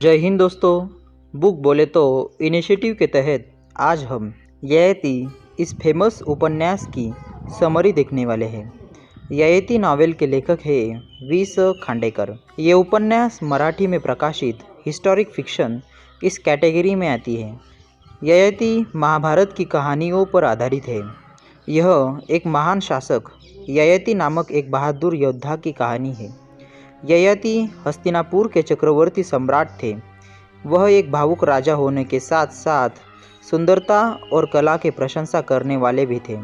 जय हिंद दोस्तों। बुक बोले तो इनिशिएटिव के तहत आज हम ययाति इस फेमस उपन्यास की समरी देखने वाले हैं। ययाति नॉवेल के लेखक हैं वी.स. खांडेकर। ये उपन्यास मराठी में प्रकाशित हिस्टोरिक फिक्शन इस कैटेगरी में आती है। ययाति महाभारत की कहानियों पर आधारित है। यह एक महान शासक ययाति नामक एक बहादुर योद्धा की कहानी है। ययाति हस्तिनापुर के चक्रवर्ती सम्राट थे। वह एक भावुक राजा होने के साथ साथ सुंदरता और कला के प्रशंसा करने वाले भी थे।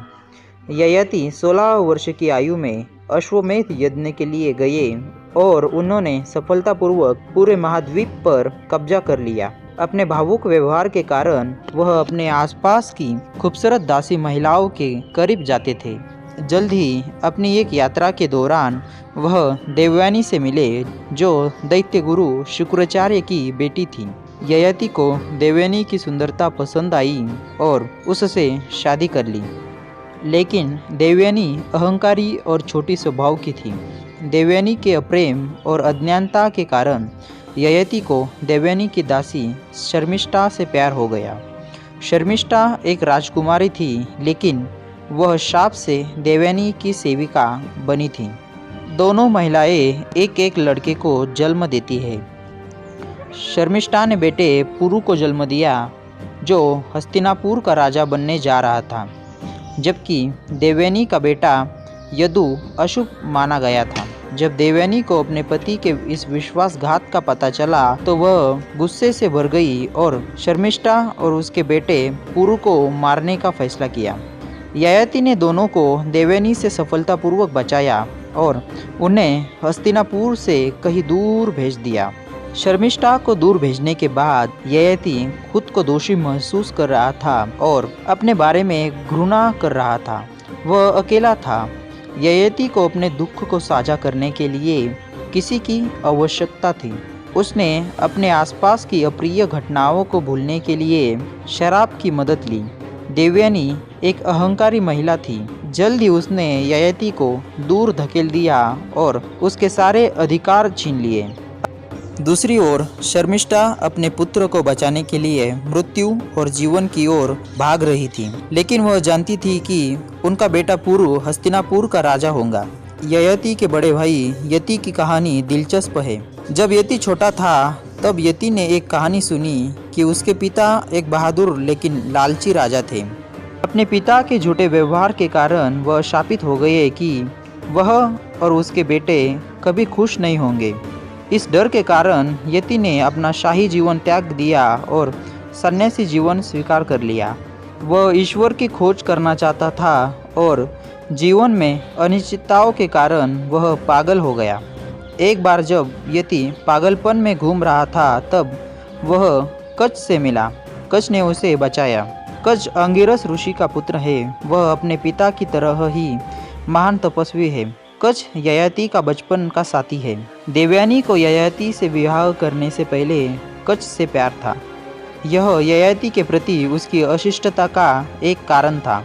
ययाति 16 वर्ष की आयु में अश्वमेध यज्ञ के लिए गए और उन्होंने सफलतापूर्वक पूरे महाद्वीप पर कब्जा कर लिया। अपने भावुक व्यवहार के कारण वह अपने आसपास की खूबसूरत दासी महिलाओं के करीब जाते थे। जल्द ही अपनी एक यात्रा के दौरान वह देवयानी से मिले, जो दैत्य गुरु शुक्राचार्य की बेटी थी। ययाति को देवयानी की सुंदरता पसंद आई और उससे शादी कर ली, लेकिन देवयानी अहंकारी और छोटी स्वभाव की थी। देवयानी के अप्रेम और अज्ञानता के कारण ययाति को देवयानी की दासी शर्मिष्ठा से प्यार हो गया। शर्मिष्ठा एक राजकुमारी थी, लेकिन वह शाप से देवयानी की सेविका बनी थी। दोनों महिलाएं एक एक लड़के को जन्म देती है। शर्मिष्ठा ने बेटे पुरु को जन्म दिया, जो हस्तिनापुर का राजा बनने जा रहा था, जबकि देवयानी का बेटा यदु अशुभ माना गया था। जब देवयानी को अपने पति के इस विश्वासघात का पता चला तो वह गुस्से से भर गई और शर्मिष्ठा और उसके बेटे पुरु को मारने का फैसला किया। ययाति ने दोनों को देवयानी से सफलतापूर्वक बचाया और उन्हें हस्तिनापुर से कहीं दूर भेज दिया। शर्मिष्ठा को दूर भेजने के बाद ययाति खुद को दोषी महसूस कर रहा था और अपने बारे में घृणा कर रहा था। वह अकेला था। ययाति को अपने दुख को साझा करने के लिए किसी की आवश्यकता थी। उसने अपने आसपास की अप्रिय घटनाओं को भूलने के लिए शराब की मदद ली। देवयानी एक अहंकारी महिला थी। जल्द ही उसने ययाति को दूर धकेल दिया और उसके सारे अधिकार छीन लिए। दूसरी ओर शर्मिष्ठा अपने पुत्र को बचाने के लिए मृत्यु और जीवन की ओर भाग रही थी, लेकिन वह जानती थी कि उनका बेटा पुरु हस्तिनापुर का राजा होगा। ययाति के बड़े भाई यति की कहानी दिलचस्प है। जब यति छोटा था तब यति ने एक कहानी सुनी कि उसके पिता एक बहादुर लेकिन लालची राजा थे। अपने पिता के झूठे व्यवहार के कारण वह शापित हो गए कि वह और उसके बेटे कभी खुश नहीं होंगे। इस डर के कारण यति ने अपना शाही जीवन त्याग दिया और सन्यासी जीवन स्वीकार कर लिया। वह ईश्वर की खोज करना चाहता था और जीवन में अनिश्चितताओं के कारण वह पागल हो गया। एक बार जब यति पागलपन में घूम रहा था तब वह कच से मिला। कच ने उसे बचाया। कच अंगिरस ऋषि का पुत्र है। वह अपने पिता की तरह ही महान तपस्वी है। कच ययाति का बचपन का साथी है। देवयानी को ययाति से विवाह करने से पहले कच से प्यार था। यह ययाति के प्रति उसकी अशिष्टता का एक कारण था।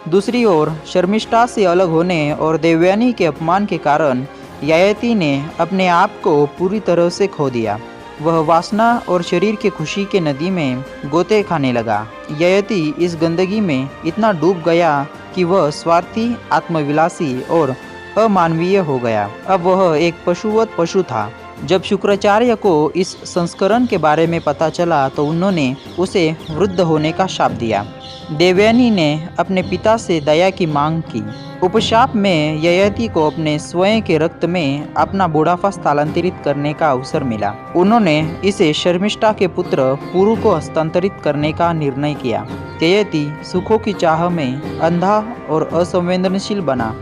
दूसरी ओर शर्मिष्ठा से अलग होने और देवयानी के अपमान के कारण ययाति ने अपने आप को पूरी तरह से खो दिया। वह वासना और शरीर की खुशी के नदी में गोते खाने लगा। ययाति इस गंदगी में इतना डूब गया कि वह स्वार्थी, आत्मविलासी और अमानवीय हो गया। अब वह एक पशुवत पशु था। जब शुक्राचार्य को इस संस्करण के बारे में पता चला तो उन्होंने उसे वृद्ध होने का शाप दिया। देवयानी ने अपने पिता से दया की मांग की। उपशाप में ययाति को अपने स्वयं के रक्त में अपना बुढ़ापा स्थानांतरित करने का अवसर मिला। उन्होंने इसे शर्मिष्ठा के पुत्र पुरु को हस्तांतरित करने का निर्णय किया। ययाति सुखों की चाह में अंधा और असंवेदनशील बना।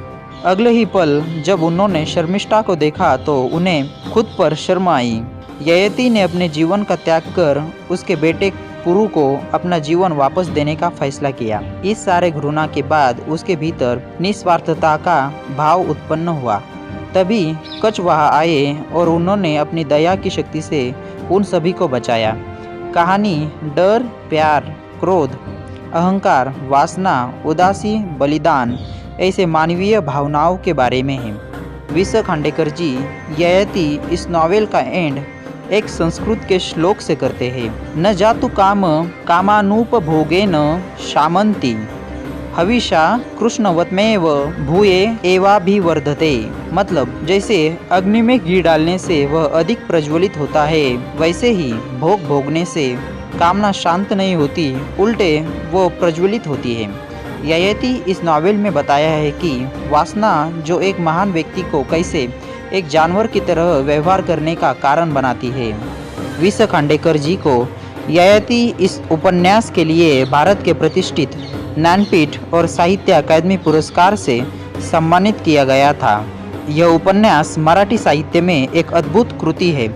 अगले ही पल जब उन्होंने शर्मिष्ठा को देखा तो उन्हें खुद पर शर्म आई। ययाति ने अपने जीवन का त्याग कर उसके बेटे पुरु को अपना जीवन वापस देने का फैसला किया। इस सारे घृणा के बाद उसके भीतर निस्वार्थता का भाव उत्पन्न हुआ। तभी कच वहाँ आए और उन्होंने अपनी दया की शक्ति से उन सभी को बचाया। कहानी डर, प्यार, क्रोध, अहंकार, वासना, उदासी, बलिदान ऐसे मानवीय भावनाओं के बारे में है। वी.स. खांडेकर जी ययाति इस नॉवेल का एंड एक संस्कृत के श्लोक से करते हैं। न जातु काम कामानुपभोगेन शामंति हविषा कृष्णवत्मेव भूये एवाभिवर्धते। मतलब जैसे अग्नि में घी डालने से वह अधिक प्रज्वलित होता है, वैसे ही भोग भोगने से कामना शांत नहीं होती, उल्टे वो प्रज्वलित होती है। ययति इस नॉवेल में बताया है कि वासना जो एक महान व्यक्ति को कैसे एक जानवर की तरह व्यवहार करने का कारण बनाती है। वी.स. खांडेकर जी को ययति इस उपन्यास के लिए भारत के प्रतिष्ठित ज्ञानपीठ और साहित्य अकादमी पुरस्कार से सम्मानित किया गया था। यह उपन्यास मराठी साहित्य में एक अद्भुत कृति है।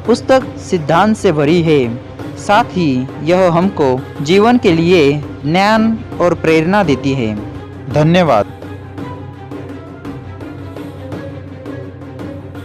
पुस्तक सिद्धांत से भरी है, साथ ही यह हमको जीवन के लिए ज्ञान और प्रेरणा देती है। धन्यवाद।